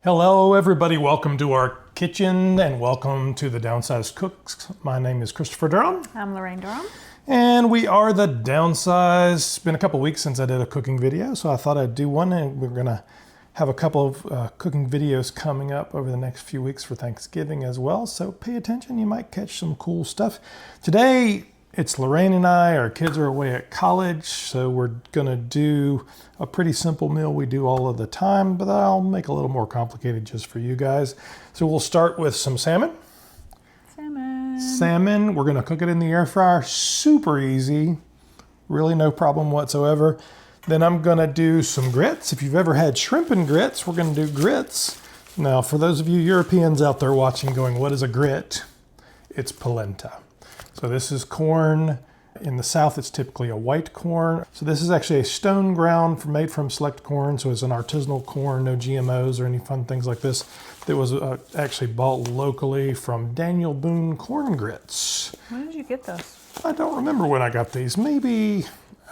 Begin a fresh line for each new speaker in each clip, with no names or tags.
Hello everybody, welcome to our kitchen and welcome to the Downsized Cooks. My name is Christopher Durham.
I'm Laraine Durham.
And we are the Downsized. It's been a couple weeks since I did a cooking video, so I thought I'd do one, and we're gonna have a couple of cooking videos coming up over the next few weeks for Thanksgiving as well, so pay attention, you might catch some cool stuff. Today, it's Laraine and I. Our kids are away at college, so we're gonna do a pretty simple meal we do all of the time, but I'll make a little more complicated just for you guys. So we'll start with some salmon. Salmon, we're gonna cook it in the air fryer, super easy, really no problem whatsoever. Then I'm gonna do some grits. If you've ever had shrimp and grits, we're gonna do grits. Now, for those of you Europeans out there watching going, what is a grit? It's polenta. So this is corn. In the South, it's typically a white corn. So this is actually a stone ground made from select corn. So it's an artisanal corn, no GMOs or any fun things like this. That was actually bought locally from Daniel Boone Corn Grits.
When did you get those?
I don't remember when I got these. Maybe,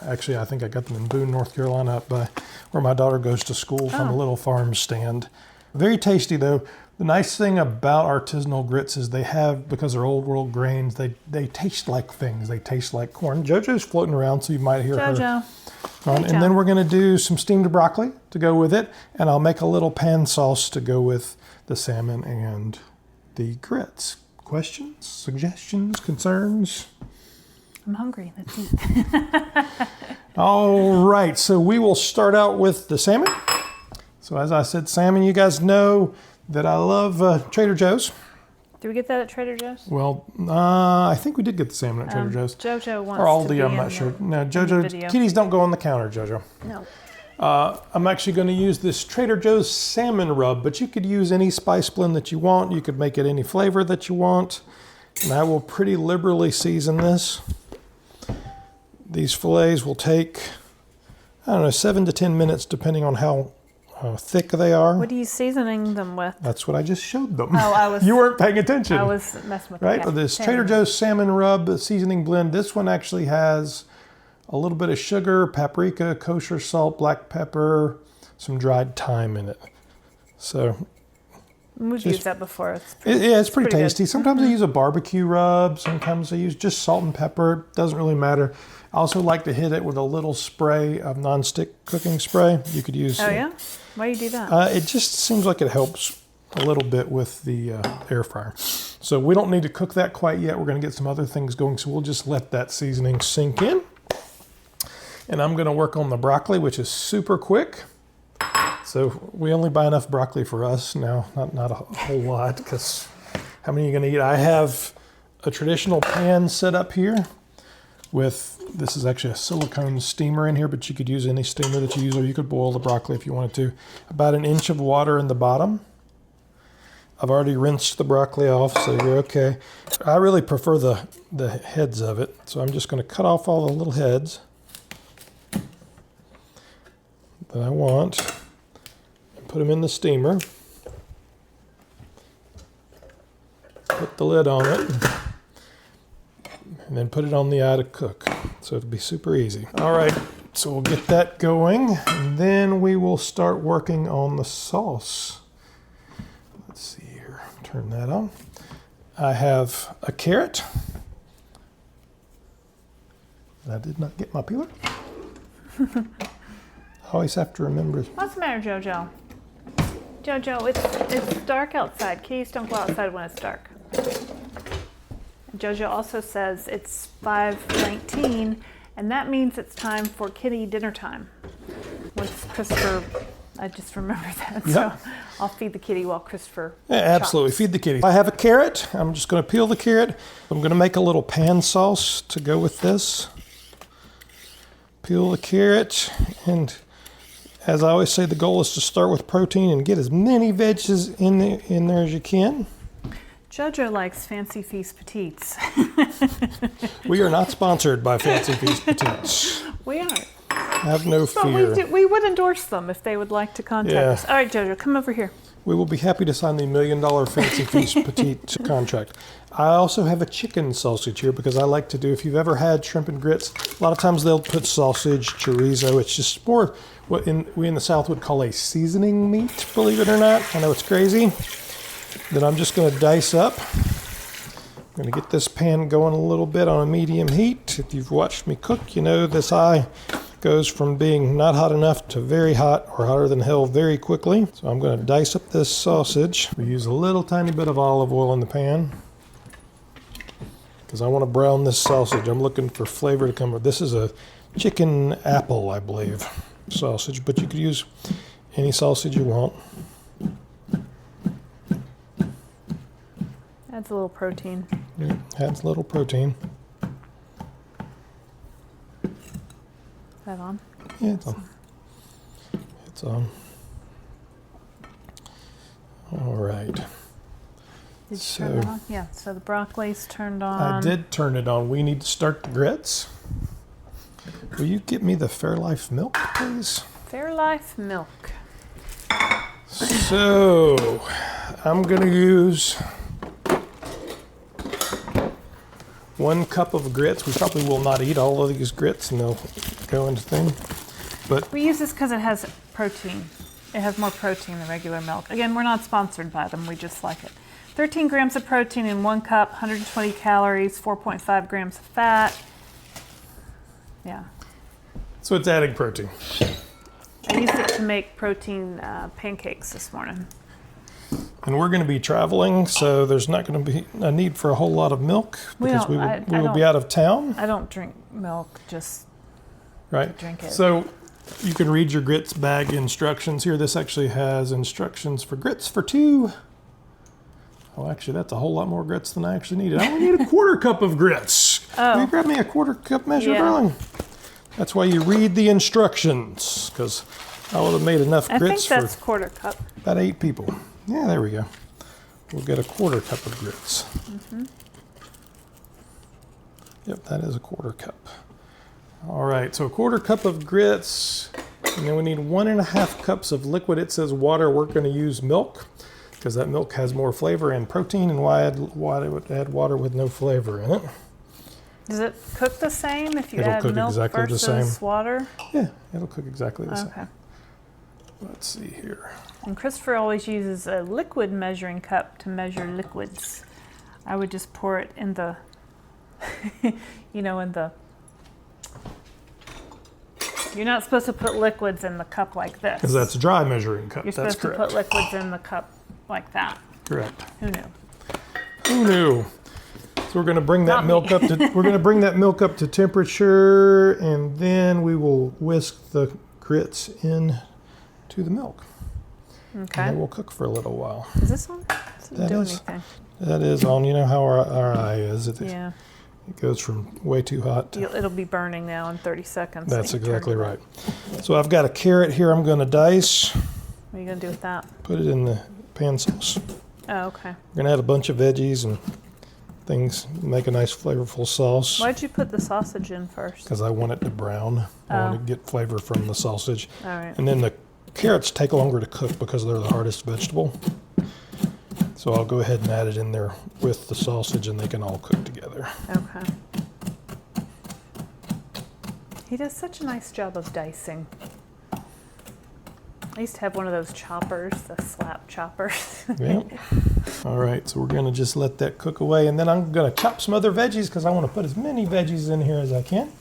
actually, I think I got them in Boone, North Carolina, up by where my daughter goes to school from a little farm stand. Very tasty though. The nice thing about artisanal grits is they have, because they're old world grains, they taste like things. They taste like corn. JoJo's floating around, so you might hear her. And then we're gonna do some steamed broccoli to go with it, and I'll make a little pan sauce to go with the salmon and the grits. Questions, suggestions, concerns?
I'm hungry, let's eat.
All right, so we will start out with the salmon. So as I said, salmon, you guys know that I love Trader Joe's.
Did we get that at Trader Joe's?
Well, I think we did get the salmon at Trader Joe's.
JoJo wants
or Aldi,
to be
I'm not sure. No, JoJo, kitties don't go on the counter, JoJo.
No.
I'm actually going to use this Trader Joe's salmon rub, but you could use any spice blend that you want. You could make it any flavor that you want. And I will pretty liberally season this. These fillets will take, I don't know, 7 to 10 minutes, depending on how thick they are.
What are you seasoning them with?
That's what I just showed them.
Oh, I was.
You weren't paying attention.
I was messing with
right? This Trader Joe's salmon rub seasoning blend. This one actually has a little bit of sugar, paprika, kosher salt, black pepper, some dried thyme in it. So
we've used that before.
It's pretty tasty.
Good.
Sometimes I use a barbecue rub. Sometimes I use just salt and pepper. Doesn't really matter. I also like to hit it with a little spray of nonstick cooking spray. You could use.
Oh yeah? Why do you do that?
It just seems like it helps a little bit with the air fryer. So we don't need to cook that quite yet. We're going to get some other things going, so we'll just let that seasoning sink in. And I'm going to work on the broccoli, which is super quick. So we only buy enough broccoli for us now, not a whole lot, because how many are you going to eat? I have a traditional pan set up here with, this is actually a silicone steamer in here, but you could use any steamer that you use, or you could boil the broccoli if you wanted to. About 1 inch of water in the bottom. I've already rinsed the broccoli off, so you're okay. I really prefer the heads of it, so I'm just going to cut off all the little heads that I want and put them in the steamer. Put the lid on it. And then put it on the eye to cook. So it'll be super easy. All right, so we'll get that going, and then we will start working on the sauce. Let's see here, turn that on. I have a carrot. I did not get my peeler. I always have to remember.
What's the matter, JoJo? JoJo, it's dark outside. Kitties don't go outside when it's dark. JoJo also says it's 5:19, and that means it's time for kitty dinner time. With Christopher, I just remembered that. Yep. So I'll feed the kitty while Christopher
absolutely, feed the kitty. I have a carrot. I'm just going to peel the carrot. I'm going to make a little pan sauce to go with this. Peel the carrot, and as I always say, the goal is to start with protein and get as many veggies in there as you can.
JoJo likes Fancy Feast Petites.
We are not sponsored by Fancy Feast Petites.
We aren't.
Have no fear.
But we would endorse them if they would like to contact us. All right, JoJo, come over here.
we will be happy to sign the $1 million Fancy Feast Petite contract. I also have a chicken sausage here because I like to do, if you've ever had shrimp and grits, a lot of times they'll put sausage, chorizo. It's just more what we in the South would call a seasoning meat, believe it or not. I know it's crazy. Then I'm just going to dice up. I'm going to get this pan going a little bit on a medium heat. If you've watched me cook, you know this eye goes from being not hot enough to very hot or hotter than hell very quickly. So I'm going to dice up this sausage. We use a little tiny bit of olive oil in the pan because I want to brown this sausage. I'm looking for flavor to come. This is a chicken apple, I believe, sausage, but you could use any sausage you want.
Adds a little protein.
Yeah, adds a little protein.
Is that on?
Yeah, it's on. It's on. All right.
Did you turn it on? Yeah, so the broccoli's turned on.
I did turn it on. We need to start the grits. Will you get me the Fairlife milk, please?
Fairlife milk.
So, I'm going to use 1 cup of grits. We probably will not eat all of these grits and they'll go into thing. But
We use this because it has protein. It has more protein than regular milk. Again, we're not sponsored by them. We just like it. 13 grams of protein in 1 cup, 120 calories, 4.5 grams of fat. Yeah.
so it's adding protein.
I used it to make protein pancakes this morning.
And we're going to be traveling, so there's not going to be a need for a whole lot of milk because we will be out of town.
I don't drink milk, just
Right.
drink it.
So you can read your grits bag instructions here. This actually has instructions for grits for 2. Oh, actually, that's a whole lot more grits than I actually needed. I only need a 1/4 cup of grits.
Oh.
Will you grab me a 1/4 cup measure,
Yeah.
darling? That's why you read the instructions, because I would have made enough
I think
grits for
that's 1/4 cup.
about 8 people. Yeah, there we go. We'll get a 1/4 cup of grits.
Mm-hmm.
Yep, that is a 1/4 cup. All right, so a 1/4 cup of grits, and then we need 1.5 cups of liquid. It says water. We're going to use milk because that milk has more flavor and protein, and why would add water with no flavor in it?
Does it cook the same if you
It'll
add
cook
milk
exactly the
versus
same.
water?
Yeah, it'll cook exactly the
Okay.
same. Let's see here.
And Christopher always uses a liquid measuring cup to measure liquids. I would just pour it in the, in the, you're not supposed to put liquids in the cup like this.
Because that's a dry measuring cup.
You're
That's
supposed to
correct.
put liquids in the cup like that.
Correct.
Who knew?
Who knew? So we're going to bring that
Not me.
milk up to we're going to bring that milk up to temperature, and then we will whisk the grits in to the milk. And
Okay.
then we'll cook for a little while.
Is this on? Doesn't
That
do
is.
anything.
That is on. You know how our eye is. It
Yeah.
goes from way too hot.
It'll be burning now in 30 seconds.
That's
so you turn
exactly
it
right. So I've got a carrot here. I'm going to dice.
What are you going to do with that?
Put it in the pan sauce.
Oh, okay.
We're going to add a bunch of veggies and things. Make a nice flavorful sauce.
Why'd you put the sausage in first?
Because I want it to brown. I want to get flavor from the sausage.
All right.
And then the carrots take longer to cook because they're the hardest vegetable. So I'll go ahead and add it in there with the sausage and they can all cook together.
Okay. He does such a nice job of dicing. I used to have one of those choppers, the slap choppers.
Yep. All right, so we're going to just let that cook away. And then I'm going to chop some other veggies because I want to put as many veggies in here as I can.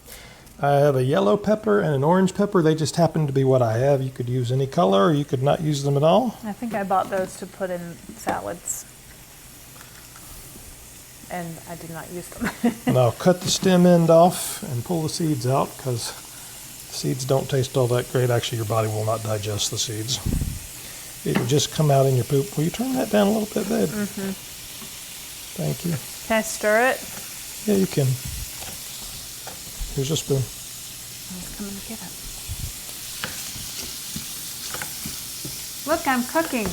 I have a yellow pepper and an orange pepper. They just happen to be what I have. You could use any color or you could not use them at all.
I think I bought those to put in salads. And I did not use them.
And I'll cut the stem end off and pull the seeds out because seeds don't taste all that great. Actually, your body will not digest the seeds. It will just come out in your poop. Will you turn that down a little bit, babe?
Mm-hmm.
Thank you.
Can I stir it?
Yeah, you can. Here's a spoon.
I was coming to get it. Look, I'm cooking.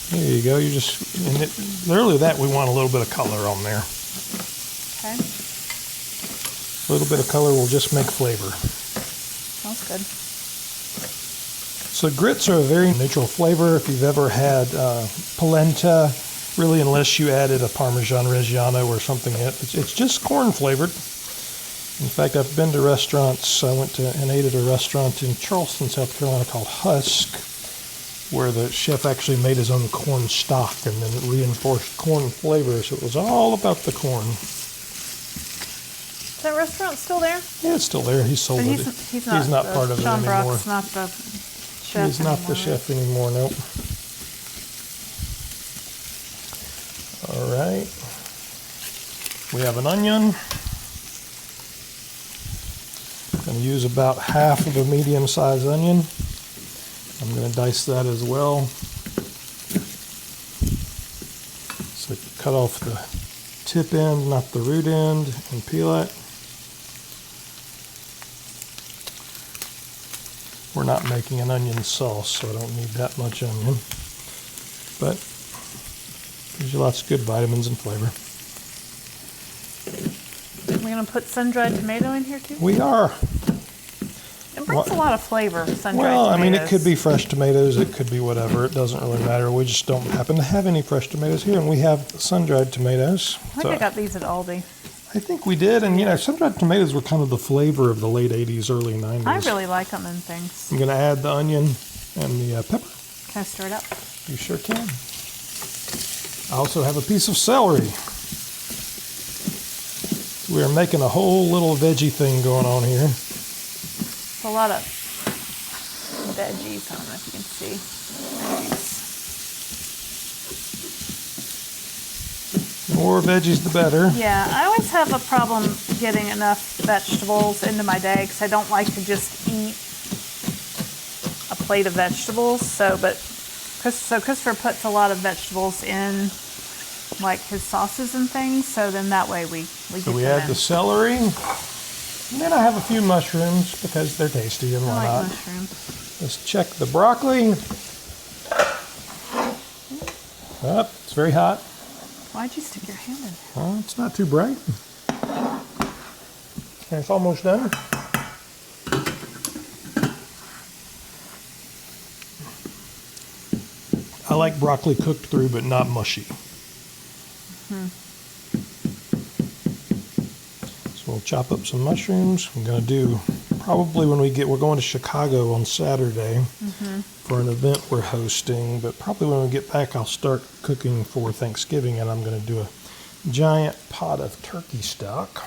There you go. You just, and literally that we want a little bit of color on there.
Okay.
A little bit of color will just make flavor.
Smells good.
So grits are a very neutral flavor. If you've ever had polenta, really unless you added a Parmesan Reggiano or something, it's just corn flavored. In fact, I've been to restaurants. I went to and ate at a restaurant in Charleston, South Carolina called Husk, where the chef actually made his own corn stock and then it reinforced corn flavor. So it was all about the corn.
Is that restaurant still there?
Yeah, it's still there. He sold it.
He's
not part of it
Sean
anymore.
Brock's not the chef.
He's not the chef anymore, nope. All right. We have an onion. I'm going to use about half of a medium-sized onion. I'm going to dice that as well. So cut off the tip end, not the root end, and peel it. We're not making an onion sauce, so I don't need that much onion. But gives you lots of good vitamins and flavor.
We're going to put sun-dried tomato in here too?
We are.
It brings a lot of flavor, sun-dried
Well,
tomatoes.
I mean, it could be fresh tomatoes, it could be whatever. It doesn't really matter. We just don't happen to have any fresh tomatoes here, and we have sun-dried tomatoes.
I think I got these at Aldi.
I think we did, and sun-dried tomatoes were kind of the flavor of the late 80s, early 90s.
I really like them in things.
I'm going to add the onion and the pepper.
Can I stir it up?
You sure can. I also have a piece of celery. We are making a whole little veggie thing going on here.
It's a lot of veggies. I don't know if you can see. Veggies.
More veggies, the better.
Yeah, I always have a problem getting enough vegetables into my day because I don't like to just eat a plate of vegetables. So Christopher puts a lot of vegetables in, like his sauces and things. So then that way we get them
add
in.
the celery, and then I have a few mushrooms because they're tasty and
I
why
like
not.
mushrooms.
Let's check the broccoli. Oh, it's very hot.
Why'd you stick your hand in?
Oh, it's not too bright. Okay, it's almost done. I like broccoli cooked through, but not mushy. So we'll chop up some mushrooms. I'm going to do, probably when we're going to Chicago on Saturday for an event we're hosting, but probably when we get back, I'll start cooking for Thanksgiving, and I'm going to do a giant pot of turkey stock.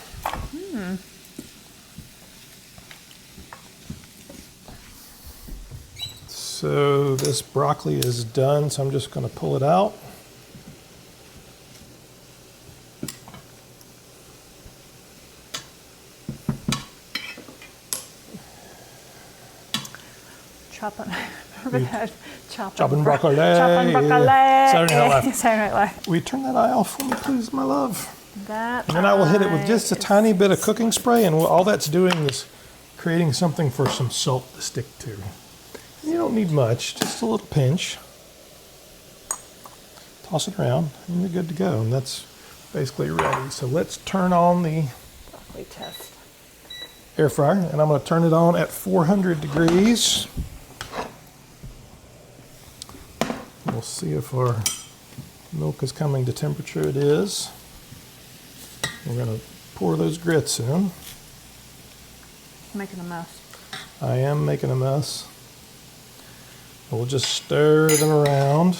So this broccoli is done, so I'm just going to pull it out.
Chopping
broccoli.
Chopping broccoli.
Saturday Night Live.
Saturday Night Live.
Will you turn that eye off for me, please, my love?
That
And then I will hit it with just a
eye
tiny bit of cooking spray, and all that's doing is creating something for some salt to stick to. You don't need much, just a little pinch. Toss it around, and you're good to go. And that's basically ready. So let's turn on the
broccoli test.
air fryer, and I'm going to turn it on at 400 degrees. We'll see if our milk is coming to temperature. It is. We're going to pour those grits in.
Making a mess.
I am making a mess. We'll just stir them around.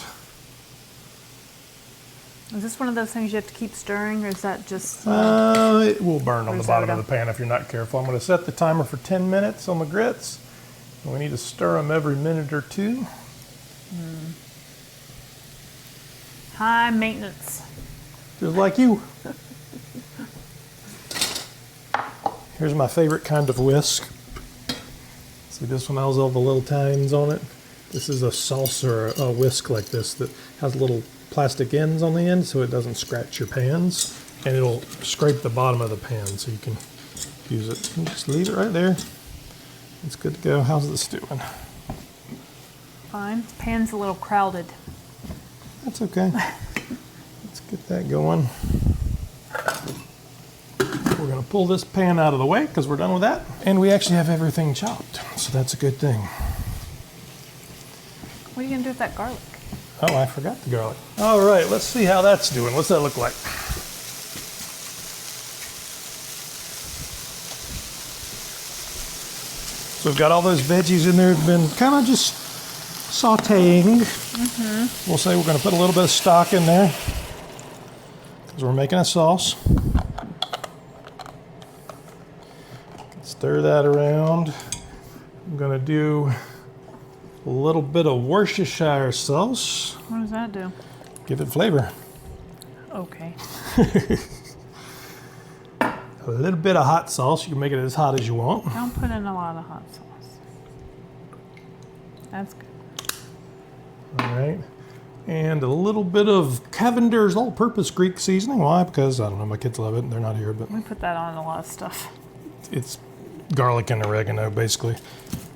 Is this one of those things you have to keep stirring, or is that just...
It will burn on the bottom
risotto?
of the pan if you're not careful. I'm going to set the timer for 10 minutes on the grits. And we need to stir them every minute or two.
High maintenance.
Just like you. Here's my favorite kind of whisk. See this one has all the little tines on it? This is a salsa, a whisk like this that has little plastic ends on the end so it doesn't scratch your pans, and it'll scrape the bottom of the pan so you can use it. And just leave it right there. It's good to go. How's this doing?
Fine. Pan's a little crowded.
That's okay. Let's get that going. We're gonna pull this pan out of the way because we're done with that. And we actually have everything chopped, so that's a good thing.
What are you gonna do with that garlic?
Oh, I forgot the garlic. All right, let's see how that's doing. What's that look like? So we've got all those veggies in there, been kind of just sauteing. We'll say we're gonna put a little bit of stock in there because we're making a sauce. Stir that around. I'm gonna do a little bit of Worcestershire sauce.
What does that do?
Give it flavor.
Okay.
A little bit of hot sauce. You can make it as hot as you want.
Don't put in a lot of hot sauce. That's good.
All right. And a little bit of Cavender's all-purpose Greek seasoning. Why? Because, I don't know, my kids love it. They're not here, but
We put that on a lot of stuff.
it's garlic and oregano, basically.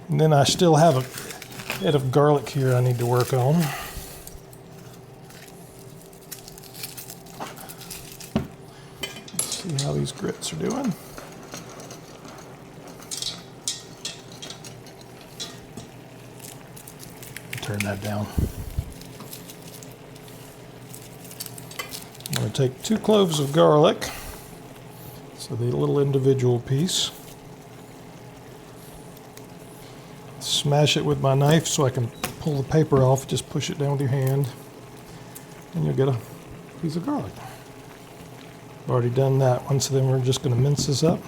And then I still have a bit of garlic here I need to work on. Let's see how these grits are doing. Turn that down. I'm going to take 2 cloves of garlic, so the little individual piece. Smash it with my knife so I can pull the paper off. Just push it down with your hand, and you'll get a piece of garlic. I've already done that one, so then we're just going to mince this up.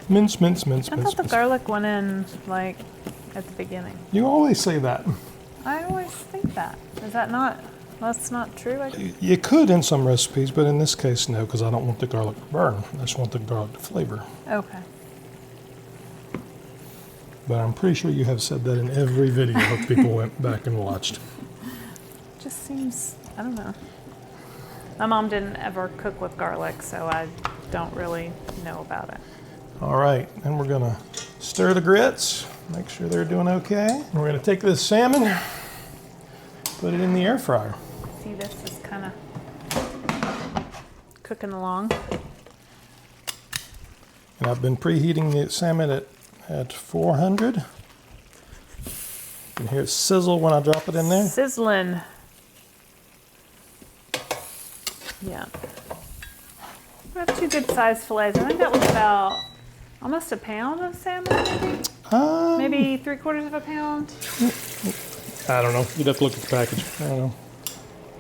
Mince, mince, mince,
I
mince.
thought the garlic went in like at the beginning.
You always say that.
I always think that. Is that not? That's not true.
You could in some recipes, but in this case, no, because I don't want the garlic to burn. I just want the garlic to flavor.
Okay.
But I'm pretty sure you have said that in every video if people went back and watched.
Just seems, I don't know. My mom didn't ever cook with garlic, so I don't really know about it.
All right, then we're gonna stir the grits, make sure they're doing okay. And we're gonna take this salmon, put it in the air fryer.
See, this is kind of cooking along.
And I've been preheating the salmon at 400. You can hear it sizzle when I drop it in there.
Sizzling. Yeah. We have 2 good sized fillets. I think that was about almost a pound of salmon, maybe? Maybe 3/4 of a pound.
I don't know. You'd have to look at the package. I don't know.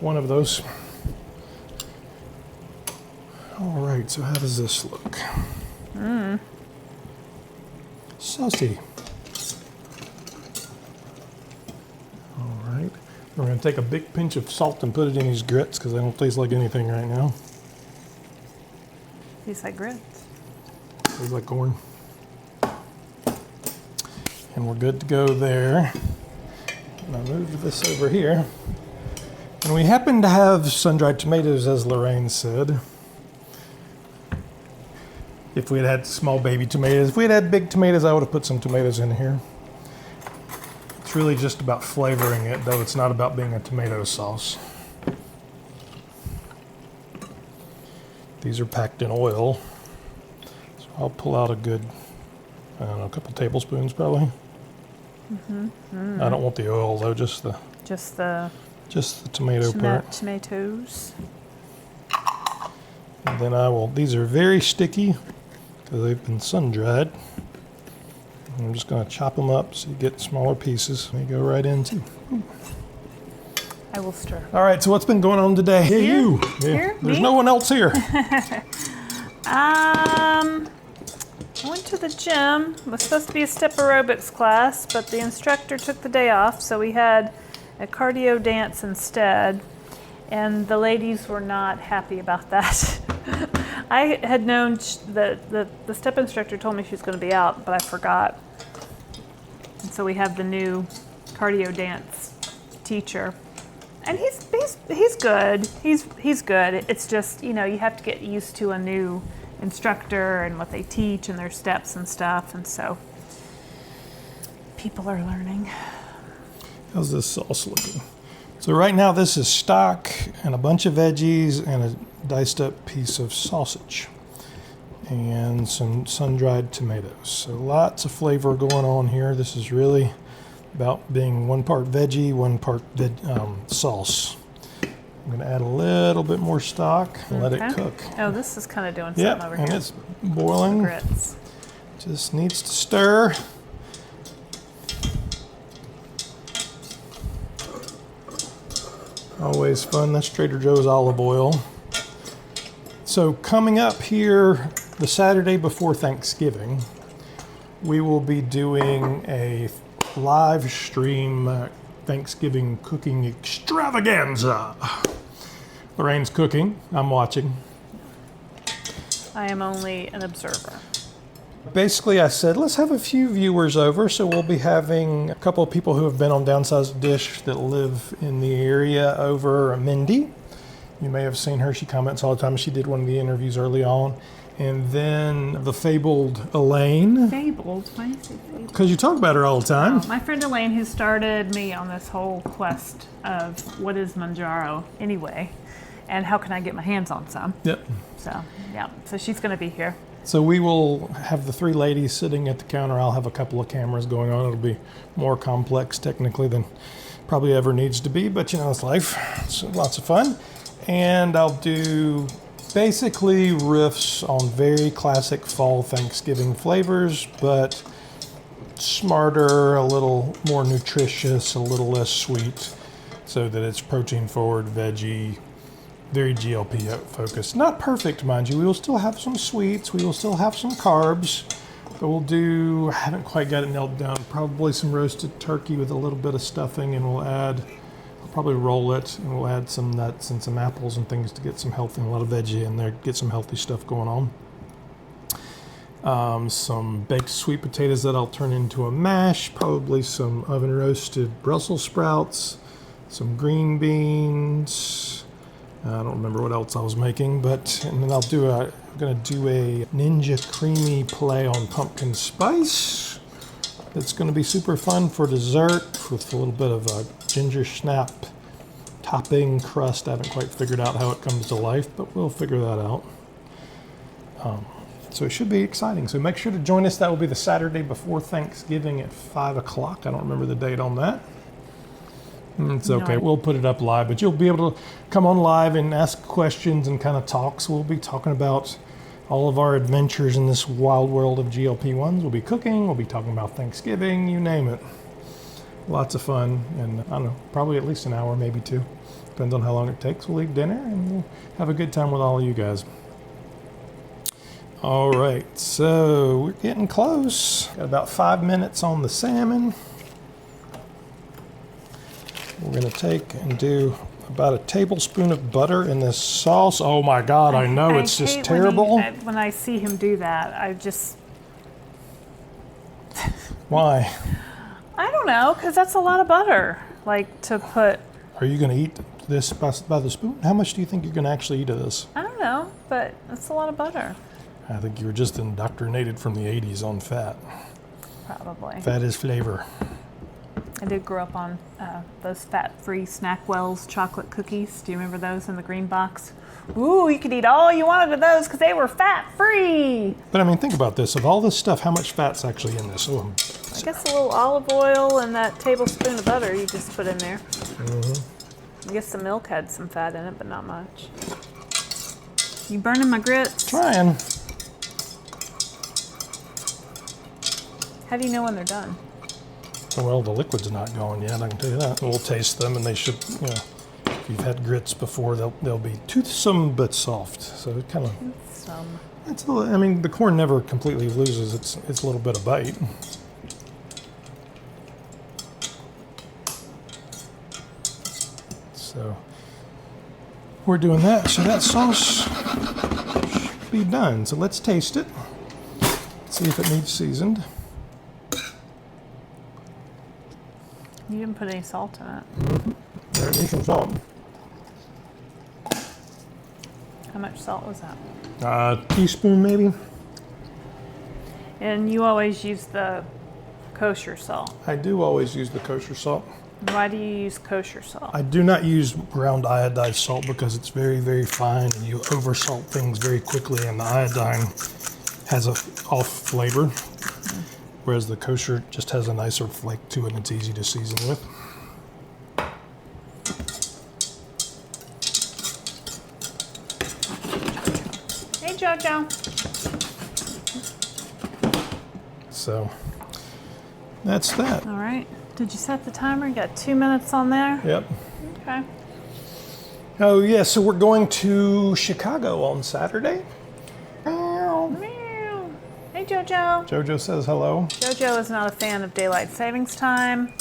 One of those. All right, so how does this look? Saucy. All right. We're going to take a big pinch of salt and put it in these grits because they don't taste like anything right now.
Tastes like grits.
Tastes like corn. And we're good to go there. And I moved this over here. And we happen to have sun-dried tomatoes, as Laraine said. If we had had small baby tomatoes. If we had had big tomatoes, I would have put some tomatoes in here. It's really just about flavoring it, though it's not about being a tomato sauce. These are packed in oil. So I'll pull out a good, I don't know, a couple tablespoons probably. I don't want the oil though, just the tomato part.
Tomatoes.
And then I will, these are very sticky because they've been sun-dried. I'm just going to chop them up so you get smaller pieces. They go right in too.
I will stir.
All right, so what's been going on today? Hey,
Here?
you.
Here?
There's
Me?
no one else here.
I went to the gym. It was supposed to be a step aerobics class, but the instructor took the day off, so we had a cardio dance instead. And the ladies were not happy about that. I had known the step instructor told me she was going to be out, but I forgot. And so we have the new cardio dance teacher. And he's good. He's good. It's just, you have to get used to a new instructor and what they teach and their steps and stuff, and so people are learning.
How's this sauce looking? So right now this is stock and a bunch of veggies and diced up piece of sausage and some sun-dried tomatoes. So lots of flavor going on here. This is really about being one part veggie, one part sauce. I'm going to add a little bit more stock and let it cook.
Oh, this is kind of doing something over here.
And it's boiling.
Grits.
Just needs to stir. Always fun. That's Trader Joe's olive oil. So coming up here, the Saturday before Thanksgiving, we will be doing a live stream Thanksgiving cooking extravaganza. Lorraine's cooking. I'm watching.
I am only an observer.
Basically, I said, let's have a few viewers over. So we'll be having a couple of people who have been on Downsized Dish that live in the area over. Mindy. You may have seen her. She comments all the time. She did one of the interviews early on. And then the fabled Elaine.
Fabled? Why do you say fabled?
Because you talk about her all the time.
My friend Elaine, who started me on this whole quest of what is Manjaro anyway, and how can I get my hands on some.
Yep.
So, yeah. So she's going to be here.
So we will have the three ladies sitting at the counter. I'll have a couple of cameras going on. It'll be more complex technically than probably ever needs to be, but you know, it's life. It's lots of fun. And I'll do basically riffs on very classic fall Thanksgiving flavors, but smarter, a little more nutritious, a little less sweet, so that it's protein forward, veggie, very GLP focused. Not perfect, mind you. We will still have some sweets. We will still have some carbs, but we'll do, I haven't quite got it nailed down, probably some roasted turkey with a little bit of stuffing, and we'll add, I'll probably roll it, and we'll add some nuts and some apples and things to get some healthy, and a lot of veggie in there, get some healthy stuff going on. Some baked sweet potatoes that I'll turn into a mash, probably some oven roasted Brussels sprouts, some green beans. I don't remember what else I was making, but and then I'm gonna do a Ninja Creamy play on pumpkin spice. It's gonna be super fun for dessert with a little bit of a ginger snap topping crust. I haven't quite figured out how it comes to life, but we'll figure that out. So it should be exciting. So make sure to join us. That will be the Saturday before Thanksgiving at 5 o'clock. I don't remember the date on that. It's okay. We'll put it up live, but you'll be able to come on live and ask questions and kind of talk. So we'll be talking about all of our adventures in this wild world of GLP-1s. We'll be cooking. We'll be talking about Thanksgiving, you name it. Lots of fun. And I don't know, probably at least an hour, maybe two. Depends on how long it takes. We'll eat dinner and we'll have a good time with all of you guys. All right, so we're getting close. Got about 5 minutes on the salmon. We're going to take and do about a tablespoon of butter in this sauce. Oh my God, I know, it's just terrible.
When I see him do that, I just...
Why?
I don't know, because that's a lot of butter, like to put...
Are you going to eat this by the spoon? How much do you think you're going to actually eat of this?
I don't know, but that's a lot of butter.
I think you were just indoctrinated from the 80s on fat.
Probably.
Fat is flavor.
I did grow up on those fat-free Snackwell's chocolate cookies. Do you remember those in the green box? Ooh, you could eat all you wanted of those because they were fat-free.
But I mean, think about this. Of all this stuff, how much fat's actually in this? Oh,
I guess a little olive oil and that tablespoon of butter you just put in there. I guess the milk had some fat in it, but not much. You burning my grits?
Trying.
How do you know when they're done?
Well, the liquid's not going yet, I can tell you that. We'll taste them, and they should, you know, if you've had grits before, they'll be toothsome but soft. So it kind of, it's a little, I mean, the corn never completely loses its little bit of bite. So we're doing that. So that sauce should be done. So let's taste it. See if it needs seasoned.
You didn't put any salt in it.
There needs some salt.
How much salt was that?
A teaspoon maybe.
And you always use the kosher salt.
I do always use the kosher salt.
Why do you use kosher salt?
I do not use ground iodized salt because it's very, very fine and you oversalt things very quickly, and the iodine has a off flavor, whereas the kosher just has a nicer flake to it and it's easy to season with.
Hey, Jojo.
So that's that.
All right. Did you set the timer? You got 2 minutes on there?
Yep.
Okay.
Oh yeah, so we're going to Chicago on Saturday.
Meow. Hey, Jojo.
Jojo says hello.
Jojo is not a fan of daylight savings time,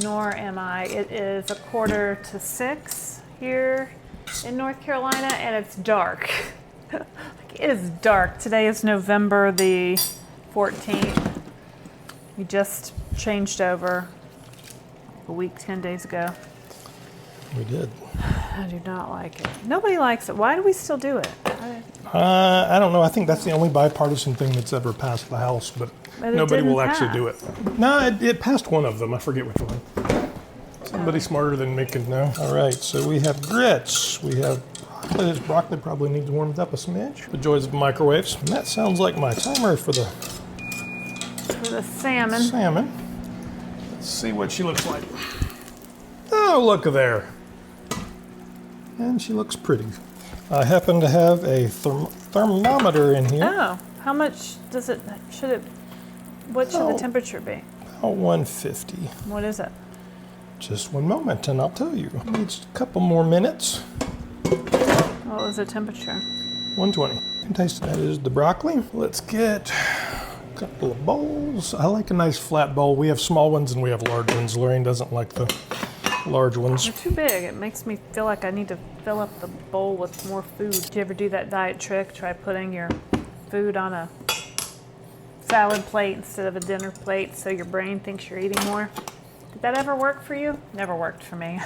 nor am I. It is 5:45 here in North Carolina, and it's dark. It is dark. Today is November the 14th. We just changed over a week, 10 days ago.
We did.
I do not like it. Nobody likes it. Why do we still do it?
I don't know. I think that's the only bipartisan thing that's ever passed the House, but
But it
nobody
didn't
will actually
pass.
do it. No, it passed one of them. I forget which one. Somebody smarter than me can know. All right, so we have grits. We have broccoli. This broccoli probably needs warmed up a smidge. The joys of microwaves. And that sounds like my timer for the
salmon.
salmon. Let's see what she looks like. Oh, look there. And she looks pretty. I happen to have a thermometer in here.
Oh, how much does it, what should the
Oh.
temperature be?
About 150.
What is it?
Just one moment and I'll tell you. Needs a couple more minutes.
What was the temperature?
120. You can taste that is the broccoli. Let's get a couple of bowls. I like a nice flat bowl. We have small ones and we have large ones. Laraine doesn't like the large ones.
They're too big. It makes me feel like I need to fill up the bowl with more food. Did you ever do that diet trick? Try putting your food on a salad plate instead of a dinner plate so your brain thinks you're eating more? Did that ever work for you? Never worked for me.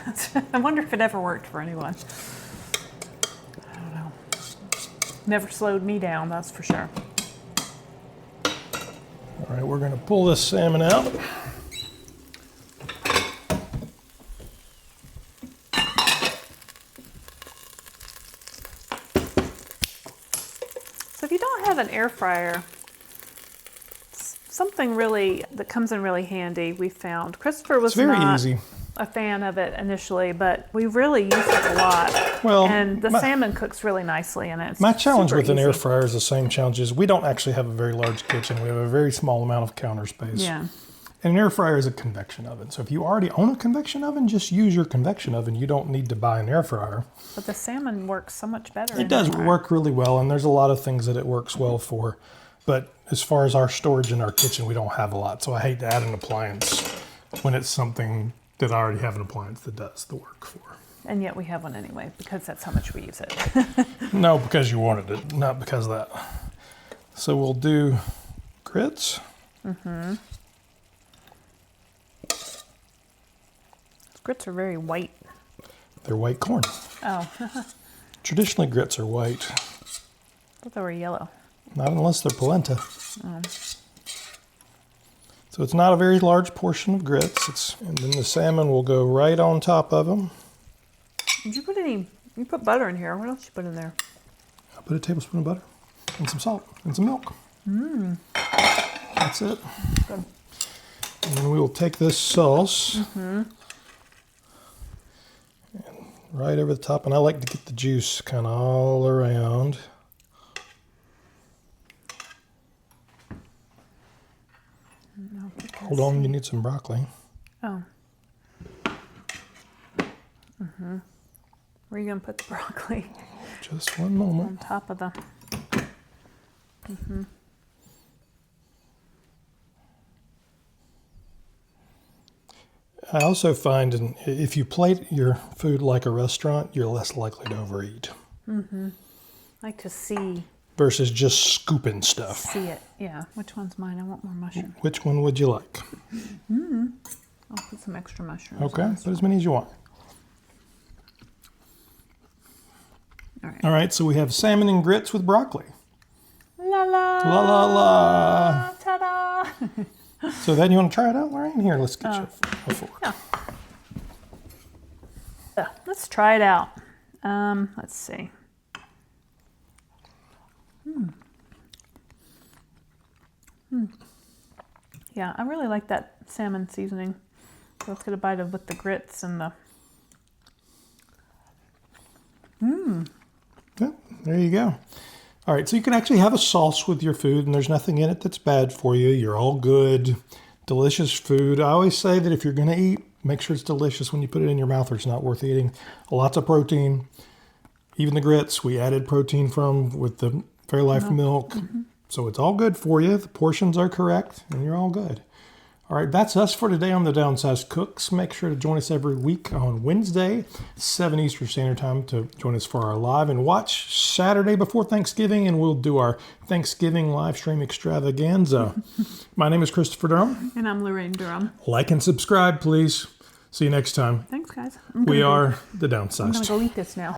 I wonder if it ever worked for anyone. I don't know. Never slowed me down, that's for sure.
All right, we're going to pull this salmon out.
So if you don't have an air fryer, something really that comes in really handy we found. Christopher was
It's very
not
easy.
a fan of it initially, but we really use it a lot.
Well,
and the salmon cooks really nicely in it. It's
My challenge
super
with an air
easy.
fryer is the same challenge as we don't actually have a very large kitchen. We have a very small amount of counter space.
Yeah.
And an air fryer is a convection oven. So if you already own a convection oven, just use your convection oven. You don't need to buy an air fryer.
But the salmon works so much better.
It does work really well, and there's a lot of things that it works well for. But as far as our storage in our kitchen, we don't have a lot. So I hate to add an appliance when it's something that I already have an appliance that does the work for.
And yet we have one anyway, because that's how much we use it.
No, because you wanted it, not because of that. So we'll do grits.
Mm-hmm. Grits are very white.
They're white corn.
Oh,
Traditionally, grits are white.
I thought they were yellow.
Not unless they're polenta.
Oh.
So it's not a very large portion of grits. And then the salmon will go right on top of them.
Did you put any, you put butter in here. What else you put in there?
I'll put a tablespoon of butter and some salt and some milk. That's it.
Good.
And then we will take this sauce and right over the top. And I like to get the juice kind of all around. Hold on, you need some broccoli.
Oh. Where are you going to put the broccoli?
Just one moment.
On top of the...
I also find if you plate your food like a restaurant, you're less likely to overeat.
I like to see
Versus just scooping stuff.
it. Yeah. Which one's mine? I want more mushroom.
Which one would you like?
I'll put some extra mushrooms.
Okay,
on this
put as many as you want.
one. All right.
All right, so we have salmon and grits with broccoli.
La la.
La la la.
Ta-da.
So then you want to try it out, Laraine? Here, let's get you a fork.
Yeah. Let's try it out. Let's see. Yeah, I really like that salmon seasoning. So let's get a bite of with the grits and the...
Yeah, there you go. All right, so you can actually have a sauce with your food, and there's nothing in it that's bad for you. You're all good. Delicious food. I always say that if you're going to eat, make sure it's delicious when you put it in your mouth or it's not worth eating. Lots of protein. Even the grits, we added protein from with the Fairlife milk. So it's all good for you. The portions are correct, and you're all good. All right, that's us for today on the Downsized Cooks. Make sure to join us every week on Wednesday, 7 Eastern Standard Time, to join us for our live and watch Saturday before Thanksgiving, and we'll do our Thanksgiving live stream extravaganza. My name is Christopher Durham.
And I'm Laraine Durham.
Like and subscribe, please. See you next time.
Thanks, guys.
We are the Downsized.
I'm going to go eat this now.